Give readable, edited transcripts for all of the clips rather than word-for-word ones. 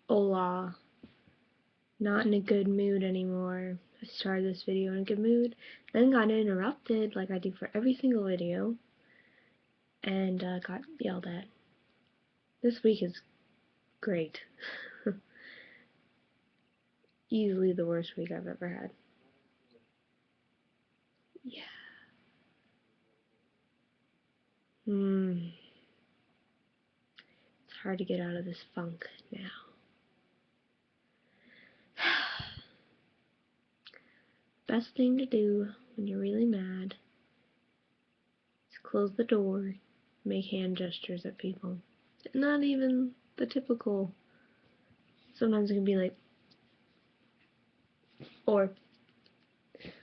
Hola. Not in a good mood anymore. I started this video in a good mood, then got interrupted like I do for every single video, and got yelled at. This week is great. Easily the worst week I've ever had. Yeah. It's hard to get out of this funk now. Best thing to do when you're really mad is close the door, make hand gestures at people. Not even the typical. Sometimes it can be like, or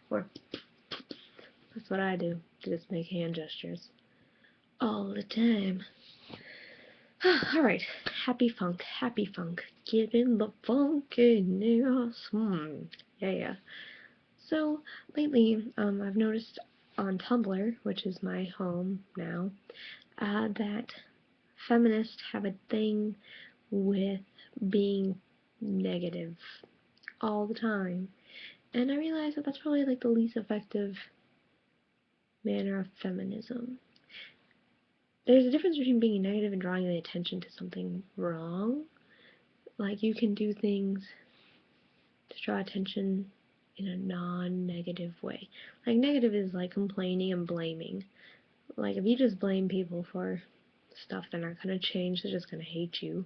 that's what I do. Just make hand gestures all the time. Alright, happy funk. Get in the funkiness. Yeah. So, lately, I've noticed on Tumblr, which is my home now, that feminists have a thing with being negative all the time. And I realize that that's probably like the least effective manner of feminism. There's a difference between being negative and drawing the attention to something wrong. Like, you can do things to draw attention in a non-negative way. Like, negative is like complaining and blaming. Like, if you just blame people for stuff, they're not gonna change, they're just gonna hate you.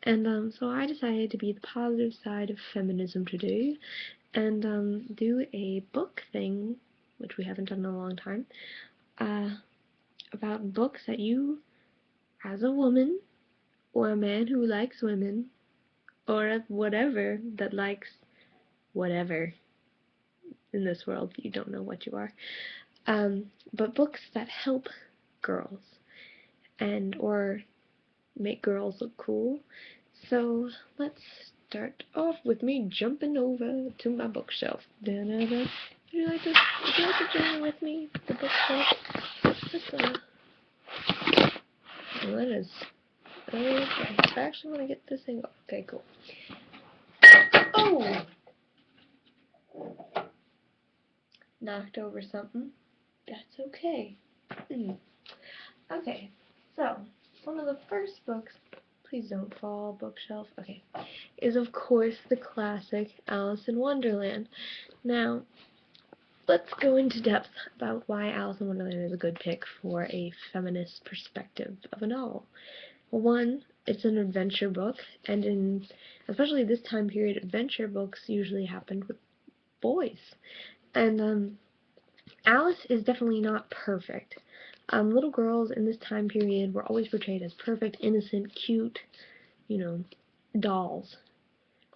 And so I decided to be the positive side of feminism today and do a book thing, which we haven't done in a long time, about books that you, as a woman, or a man who likes women, or whatever that likes whatever in this world, you don't know what you are, but books that help girls and or make girls look cool. So let's start off with me jumping over to my bookshelf. Would you like to journey with me? The bookshelf. That is okay. I actually want to get this thing. Okay, cool. Oh! Knocked over something. That's okay. Okay, so one of the first books, please don't fall, bookshelf, okay, is of course the classic Alice in Wonderland. Now, let's go into depth about why Alice in Wonderland is a good pick for a feminist perspective of a novel. Well, one, it's an adventure book, and especially this time period, adventure books usually happened with boys. And Alice is definitely not perfect. Little girls in this time period were always portrayed as perfect, innocent, cute, dolls.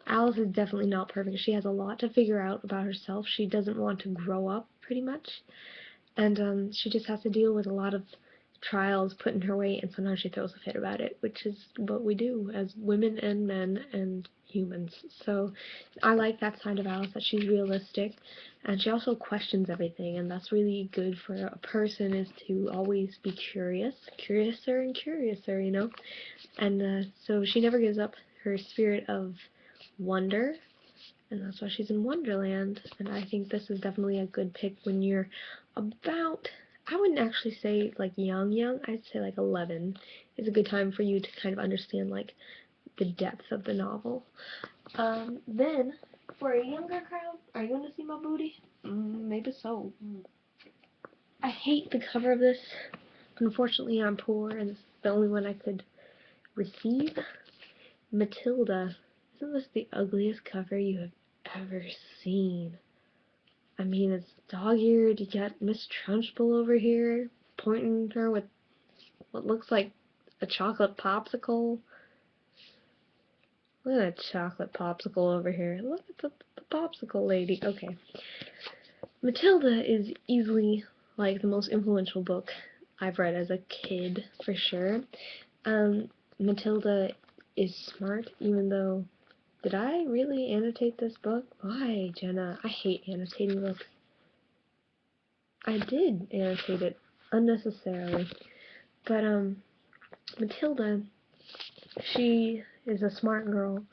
Alice is definitely not perfect. She has a lot to figure out about herself. She doesn't want to grow up, pretty much. And she just has to deal with a lot of trials put in her way, and sometimes she throws a fit about it, which is what we do as women and men and humans. So I like that side of Alice, that she's realistic, and she also questions everything, and that's really good for a person, is to always be curiouser and curiouser, and so she never gives up her spirit of wonder, and that's why she's in Wonderland. And I think this is definitely a good pick when you're about, I wouldn't actually say like young, I'd say like 11 is a good time for you to kind of understand like the depth of the novel. Then, for a younger crowd, are you going to see my booty? Maybe so. I hate the cover of this. Unfortunately, I'm poor, and it's the only one I could receive. Matilda. Isn't this the ugliest cover you have ever seen? I mean, it's dog-eared. You got Miss Trunchbull over here pointing her with what looks like a chocolate popsicle. Look at that chocolate popsicle over here. Look at the popsicle lady. Okay. Matilda is easily like the most influential book I've read as a kid, for sure. Matilda is smart, even though... Did I really annotate this book? Why, Jenna? I hate annotating books. I did annotate it unnecessarily. But, Matilda She is a smart girl,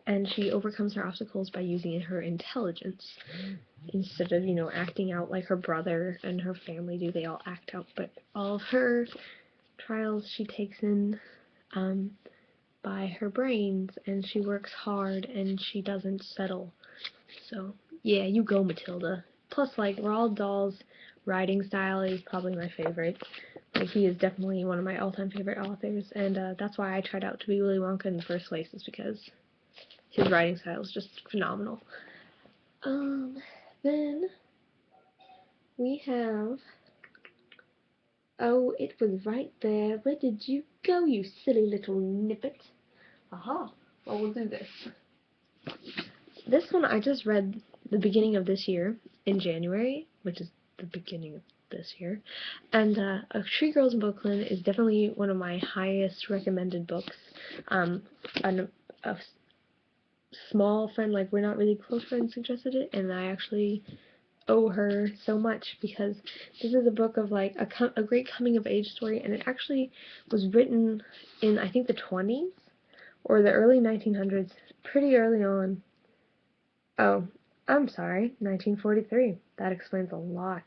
and she overcomes her obstacles by using her intelligence instead of, acting out like her brother and her family do. They all act out, but all of her trials she takes in by her brains, and she works hard, and she doesn't settle. So, yeah, you go, Matilda. Plus, like, Roald Dahl's writing style is probably my favorite. Like, he is definitely one of my all-time favorite authors, and that's why I tried out to be Willy Wonka in the first place, is because his writing style is just phenomenal. Then we have... Oh, it was right there. Where did you go, you silly little nippet? Aha. Well, we'll do this. This one I just read the beginning of this year, in January, which is the beginning of this year, and A Tree Grows in Brooklyn is definitely one of my highest recommended books. A small friend, like, we're not really close friends, suggested it, and I actually owe her so much, because this is a book of, like, a great coming-of-age story, and it actually was written in, I think, the 20s, or the early 1900s, pretty early on. Oh, I'm sorry, 1943. That explains a lot.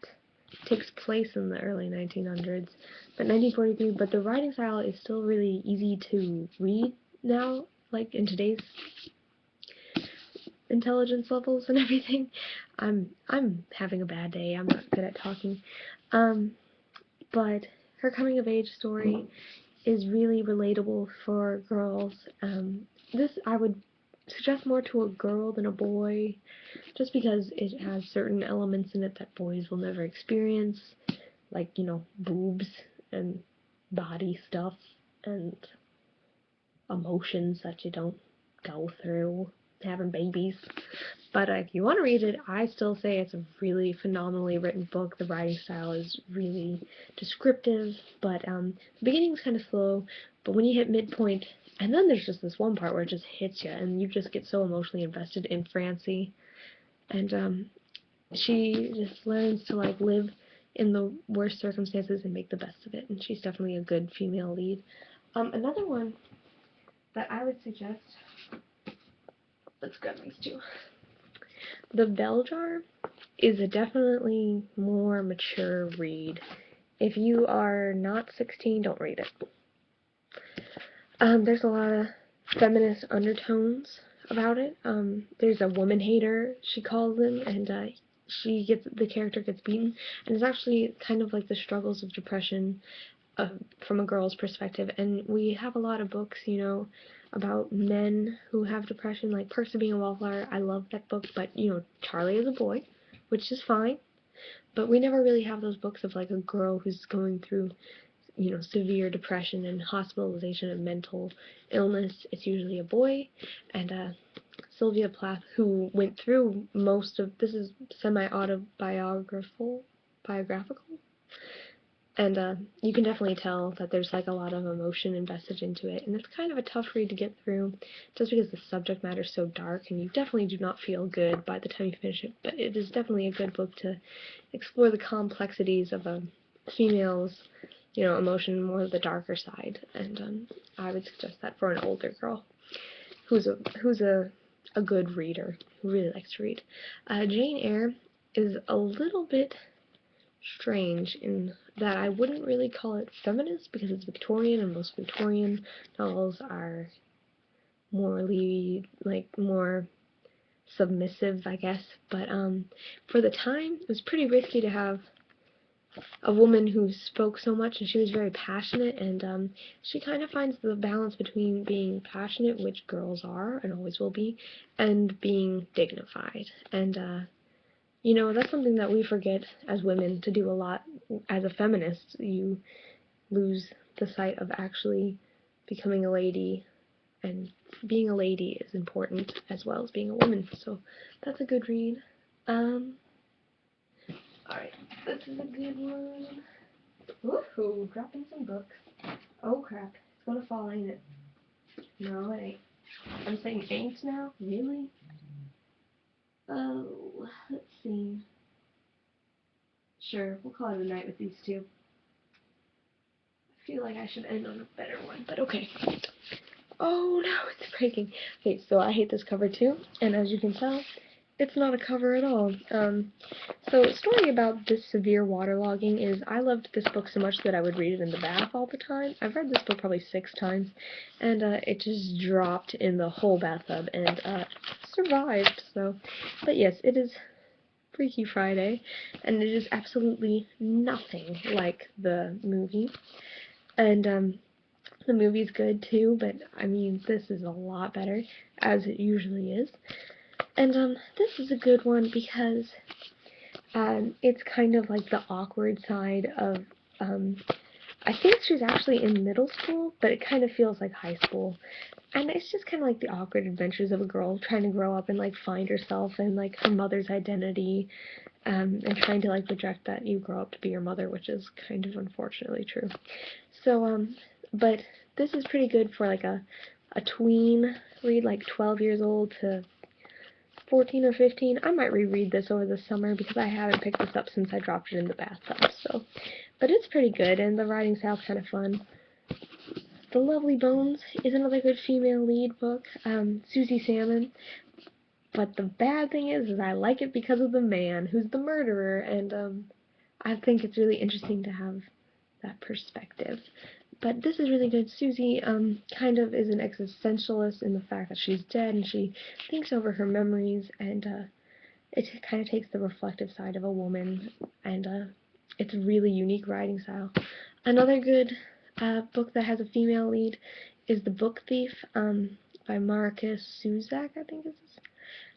It takes place in the early 1900s, but 1943, but the writing style is still really easy to read now, like, in today's intelligence levels and everything. I'm having a bad day. I'm not good at talking. But her coming of age story is really relatable for girls. This I would suggest more to a girl than a boy, just because it has certain elements in it that boys will never experience, like, boobs and body stuff and emotions that you don't go through having babies. But if you want to read it, I still say it's a really phenomenally written book. The writing style is really descriptive, but the beginning's kind of slow, but when you hit midpoint, and then there's just this one part where it just hits you, and you just get so emotionally invested in Francie, and she just learns to, like, live in the worst circumstances and make the best of it, and she's definitely a good female lead. Another one that I would suggest, let's grab these two. The Bell Jar is a definitely more mature read. If you are not 16, don't read it. There's a lot of feminist undertones about it. There's a woman hater, she calls him, and the character gets beaten, and it's actually kind of like the struggles of depression from a girl's perspective. And we have a lot of books, about men who have depression, like Perks of Being a Wallflower. I love that book, but, Charlie is a boy, which is fine. But we never really have those books of, like, a girl who's going through, severe depression and hospitalization and mental illness. It's usually a boy. And Sylvia Plath, who went through most of, this is semi-autobiographical, and you can definitely tell that there's, like, a lot of emotion invested into it, and it's kind of a tough read to get through, just because the subject matter is so dark, and you definitely do not feel good by the time you finish it, but it is definitely a good book to explore the complexities of a female's, emotion, more of the darker side, and I would suggest that for an older girl who's a good reader, who really likes to read. Jane Eyre is a little bit strange in that I wouldn't really call it feminist, because it's Victorian, and most Victorian novels are morally, like, more submissive, I guess. But for the time, it was pretty risky to have a woman who spoke so much, and she was very passionate, and she kind of finds the balance between being passionate, which girls are and always will be, and being dignified. And that's something that we forget as women to do a lot. As a feminist, you lose the sight of actually becoming a lady, and being a lady is important as well as being a woman. So that's a good read. Alright, this is a good one. Woohoo, dropping some books. Oh crap, it's gonna fall, ain't it? No, it ain't. I'm saying ain't now? Really? Oh, let's see. Sure, we'll call it a night with these two. I feel like I should end on a better one, but okay. Oh no, it's breaking. Okay, so I hate this cover too, and as you can tell, it's not a cover at all. So story about this severe waterlogging is I loved this book so much that I would read it in the bath all the time. I've read this book probably 6 times, and it just dropped in the whole bathtub and survived. So, but yes, it is Freaky Friday, and it is absolutely nothing like the movie. And the movie's good too, but I mean, this is a lot better, as it usually is. And this is a good one because it's kind of like the awkward side of, I think she's actually in middle school, but it kind of feels like high school. And it's just kind of like the awkward adventures of a girl trying to grow up and, like, find herself and, like, her mother's identity, and trying to, like, project that you grow up to be your mother, which is kind of unfortunately true. So, but this is pretty good for, like, a tween read, like 12 years old to 14 or 15. I might reread this over the summer because I haven't picked this up since I dropped it in the bathtub, so. But it's pretty good, and the writing style's kind of fun. The Lovely Bones is another good female lead book, Susie Salmon. But the bad thing is I like it because of the man who's the murderer, and I think it's really interesting to have that perspective. But this is really good. Susie kind of is an existentialist in the fact that she's dead, and she thinks over her memories, and it kind of takes the reflective side of a woman, and it's a really unique writing style. Another good book that has a female lead is The Book Thief by Marcus Suzak, I think it's.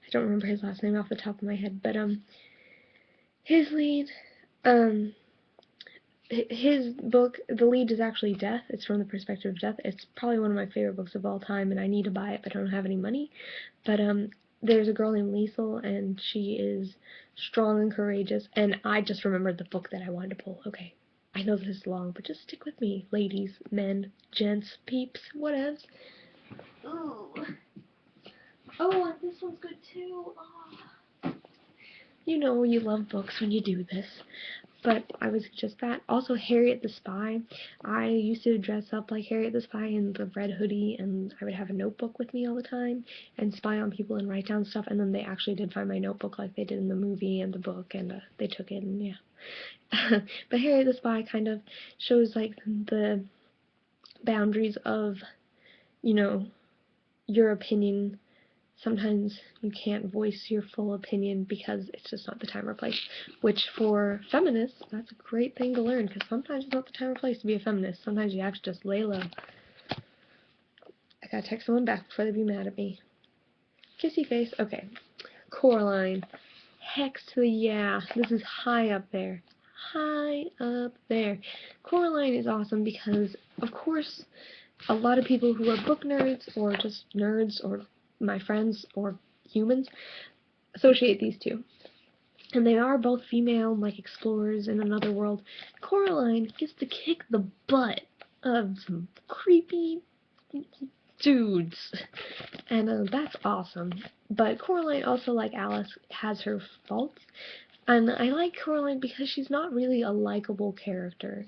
I don't remember his last name off the top of my head, but his lead, um, his book, the lead is actually death. It's from the perspective of death. It's probably one of my favorite books of all time, and I need to buy it, but I don't have any money. But there's a girl named Liesel, and she is strong and courageous, and I just remembered the book that I wanted to pull. Okay, I know this is long, but just stick with me, ladies, men, gents, peeps, whatevs. Ooh. Oh, and this one's good too. Oh. You know you love books when you do this. But I would suggest that. Also, Harriet the Spy. I used to dress up like Harriet the Spy in the red hoodie, and I would have a notebook with me all the time, and spy on people and write down stuff, and then they actually did find my notebook like they did in the movie and the book, and they took it, and yeah. But Harriet the Spy kind of shows, like, the boundaries of, you know, your opinion. Sometimes you can't voice your full opinion because it's just not the time or place. Which, for feminists, that's a great thing to learn, because sometimes it's not the time or place to be a feminist. Sometimes you have to just lay low. I gotta text someone back before they be mad at me. Kissy face. Okay. Coraline. Hex to the yeah. This is high up there. High up there. Coraline is awesome because, of course, a lot of people who are book nerds, or just nerds, or my friends, or humans, associate these two. And they are both female, like, explorers in another world. Coraline gets to kick the butt of some creepy dudes. And that's awesome. But Coraline, also like Alice, has her faults. And I like Coraline because she's not really a likable character.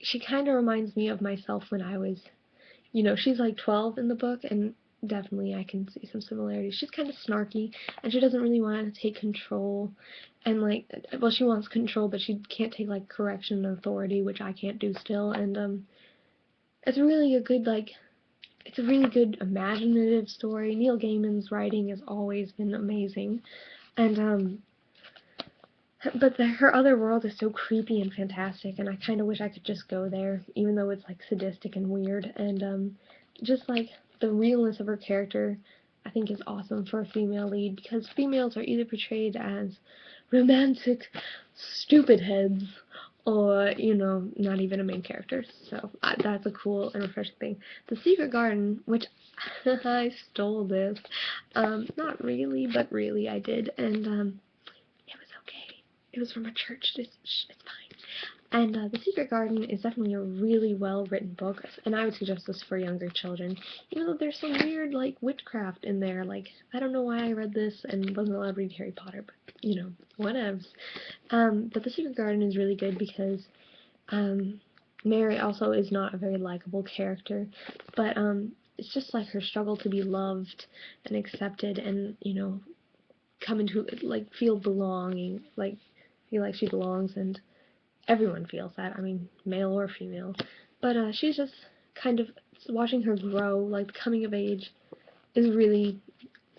She kind of reminds me of myself when I was, she's like 12 in the book, and definitely I can see some similarities. She's kind of snarky, and she doesn't really want to take control, and, like, well, she wants control, but she can't take, like, correction and authority, which I can't do still, and it's really a good, like, it's a really good imaginative story. Neil Gaiman's writing has always been amazing, and but her other world is so creepy and fantastic, and I kind of wish I could just go there, even though it's, like, sadistic and weird, and just, like, the realness of her character, I think, is awesome for a female lead, because females are either portrayed as romantic stupid heads, or, not even a main character, so that's a cool and refreshing thing. The Secret Garden, which I stole this, not really, but really I did, and, it was okay. It was from a church. It's fine. And The Secret Garden is definitely a really well-written book, and I would suggest this for younger children, even though there's some weird, like, witchcraft in there. Like, I don't know why I read this and wasn't allowed to read Harry Potter, but, whatevs. But The Secret Garden is really good because, Mary also is not a very likable character, but it's just like her struggle to be loved and accepted, and come into like feel belonging, like feel like she belongs, and everyone feels that. I mean, male or female. But she's just kind of watching her grow, like coming of age, is really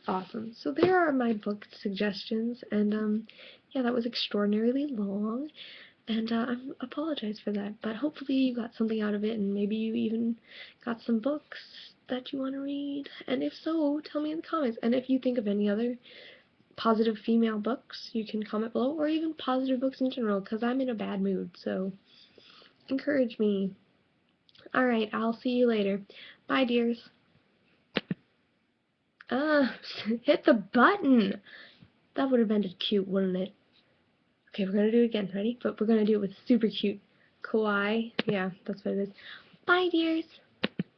awesome. So there are my book suggestions, and yeah, that was extraordinarily long, and I apologize for that. But hopefully you got something out of it, and maybe you even got some books that you want to read. And if so, tell me in the comments. And if you think of any other positive female books, you can comment below, or even positive books in general, because I'm in a bad mood, so encourage me. Alright, I'll see you later. Bye, dears. Hit the button! That would have been cute, wouldn't it? Okay, we're gonna do it again, ready? But we're gonna do it with super cute kawaii. Yeah, that's what it is. Bye, dears!